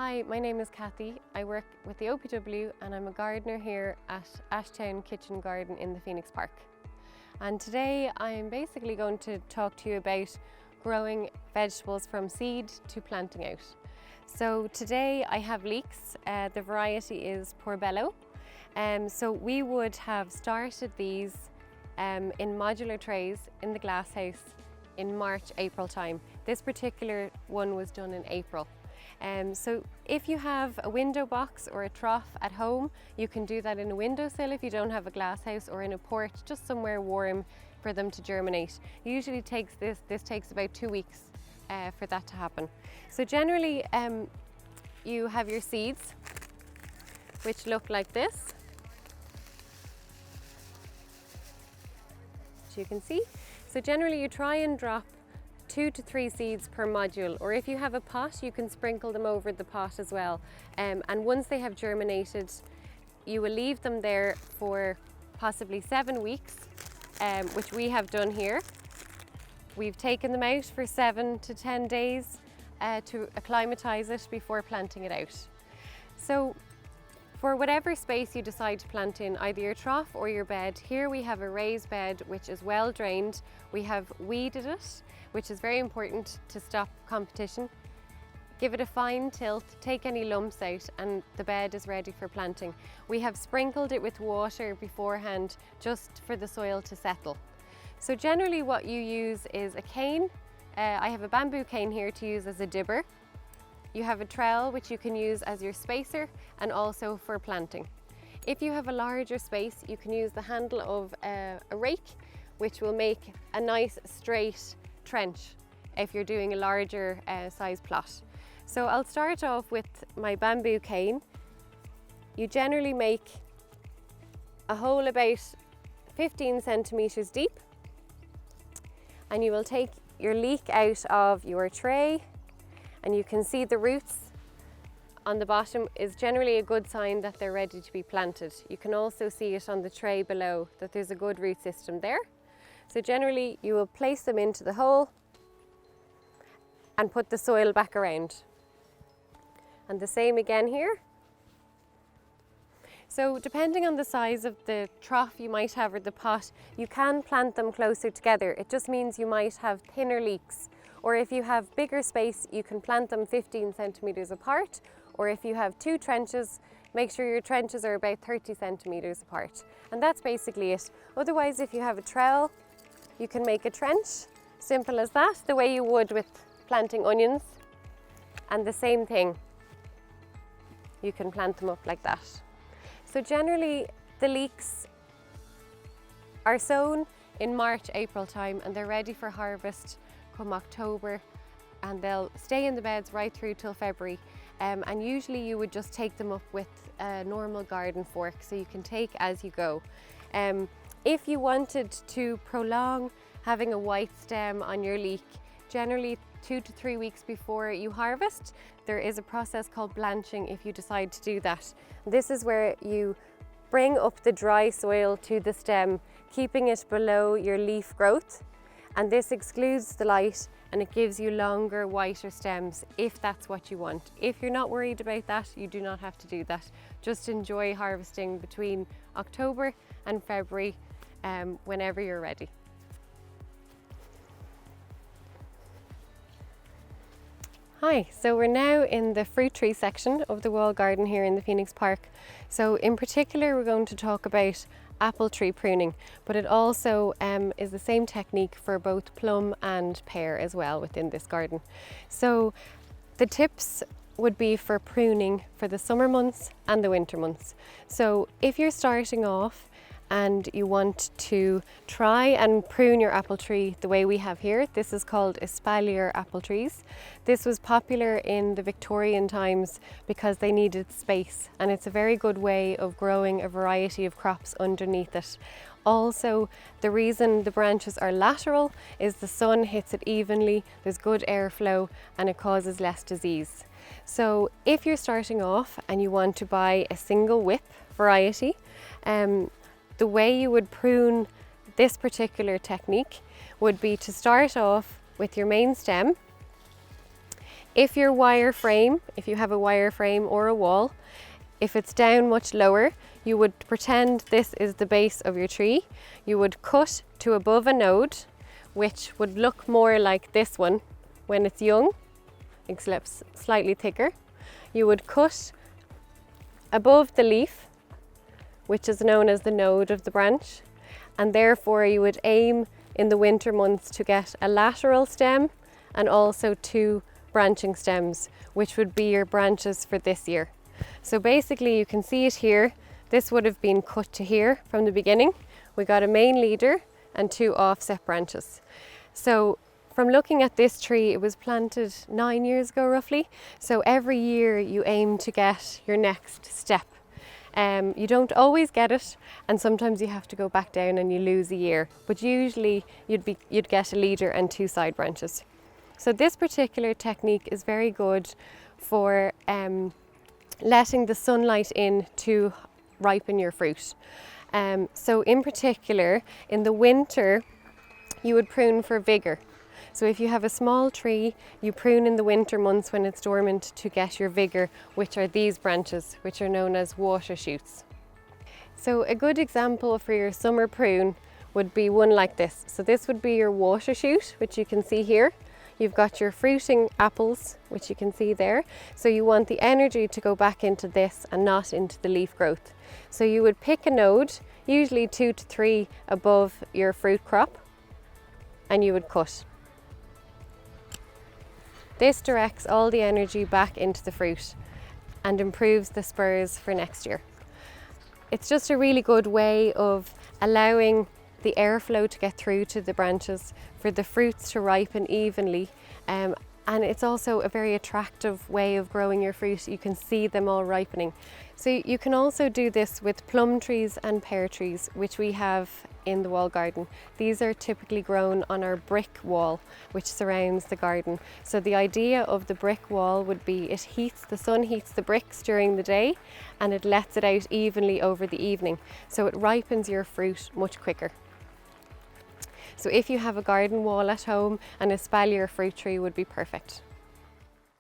Hi, my name is Cathy. I work with the OPW and I'm a gardener here at Ashtown Kitchen Garden in the Phoenix Park. And today I'm basically going to talk to you about growing vegetables from seed to planting out. So today I have leeks. The variety is Portobello. So we would have started these in modular trays in the glass house in March, April time. This particular one was done in April. So if you have a window box or a trough at home, you can do that in a windowsill if you don't have a glass house, or in a port, just somewhere warm for them to germinate. Usually this takes about 2 weeks for that to happen. So generally you have your seeds, which look like this, as you can see. So generally you try and drop 2 to 3 seeds per module, or if you have a pot you can sprinkle them over the pot as well, and once they have germinated you will leave them there for possibly 7 weeks, which we have done here. We've taken them out for 7 to 10 days to acclimatise it before planting it out. So for whatever space you decide to plant in, either your trough or your bed, here we have a raised bed which is well drained. We have weeded it, which is very important to stop competition. Give it a fine tilt, take any lumps out, and the bed is ready for planting. We have sprinkled it with water beforehand just for the soil to settle. So generally what you use is a cane. I have a bamboo cane here to use as a dibber. You have a trowel which you can use as your spacer and also for planting. If you have a larger space, you can use the handle of a rake, which will make a nice straight trench if you're doing a larger size plot. So I'll start off with my bamboo cane. You generally make a hole about 15 centimeters deep, and you will take your leek out of your tray, and you can see the roots on the bottom is generally a good sign that they're ready to be planted. You can also see it on the tray below that there's a good root system there. So generally you will place them into the hole and put the soil back around. And the same again here. So depending on the size of the trough you might have, or the pot, you can plant them closer together. It just means you might have thinner leeks. Or if you have bigger space, you can plant them 15 centimeters apart. Or if you have 2 trenches, make sure your trenches are about 30 centimeters apart. And that's basically it. Otherwise, if you have a trowel, you can make a trench, simple as that, the way you would with planting onions. And the same thing, you can plant them up like that. So generally, the leeks are sown in March, April time, and they're ready for harvest come October, and they'll stay in the beds right through till February. And usually you would just take them up with a normal garden fork, so you can take as you go. If you wanted to prolong having a white stem on your leek, generally 2 to 3 weeks before you harvest, there is a process called blanching if you decide to do that. This is where you bring up the dry soil to the stem, keeping it below your leaf growth. And this excludes the light and it gives you longer, whiter stems if that's what you want. If you're not worried about that, you do not have to do that. Just enjoy harvesting between October and February whenever you're ready. Hi, so we're now in the fruit tree section of the wall garden here in the Phoenix Park. So in particular, we're going to talk about apple tree pruning, but it also is the same technique for both plum and pear as well within this garden. So the tips would be for pruning for the summer months and the winter months. So if you're starting off and you want to try and prune your apple tree the way we have here, this is called Espalier apple trees. This was popular in the Victorian times because they needed space, and it's a very good way of growing a variety of crops underneath it. Also, the reason the branches are lateral is the sun hits it evenly, there's good airflow, and it causes less disease. So if you're starting off and you want to buy a single whip variety, the way you would prune this particular technique would be to start off with your main stem. If you have a wire frame or a wall, if it's down much lower, you would pretend this is the base of your tree. You would cut to above a node, which would look more like this one when it's young, except slightly thicker. You would cut above the leaf, which is known as the node of the branch, and therefore you would aim in the winter months to get a lateral stem and also 2 branching stems, which would be your branches for this year. So basically you can see it here. This would have been cut to here from the beginning. We got a main leader and 2 offset branches. So from looking at this tree, it was planted 9 years ago roughly. So every year you aim to get your next step. You don't always get it, and sometimes you have to go back down and you lose a year, but usually you'd get a leader and 2 side branches. So this particular technique is very good for letting the sunlight in to ripen your fruit. So in particular, in the winter, you would prune for vigor. So if you have a small tree, you prune in the winter months when it's dormant to get your vigor, which are these branches, which are known as water shoots. So a good example for your summer prune would be one like this. So this would be your water shoot, which you can see here. You've got your fruiting apples, which you can see there. So you want the energy to go back into this and not into the leaf growth. So you would pick a node, usually 2 to 3 above your fruit crop, and you would cut. This directs all the energy back into the fruit and improves the spurs for next year. It's just a really good way of allowing the airflow to get through to the branches, for the fruits to ripen evenly, and it's also a very attractive way of growing your fruit. You can see them all ripening. So you can also do this with plum trees and pear trees, which we have in the wall garden. These are typically grown on our brick wall, which surrounds the garden. So the idea of the brick wall would be the sun heats the bricks during the day and it lets it out evenly over the evening. So it ripens your fruit much quicker. So if you have a garden wall at home, an Espalier fruit tree would be perfect.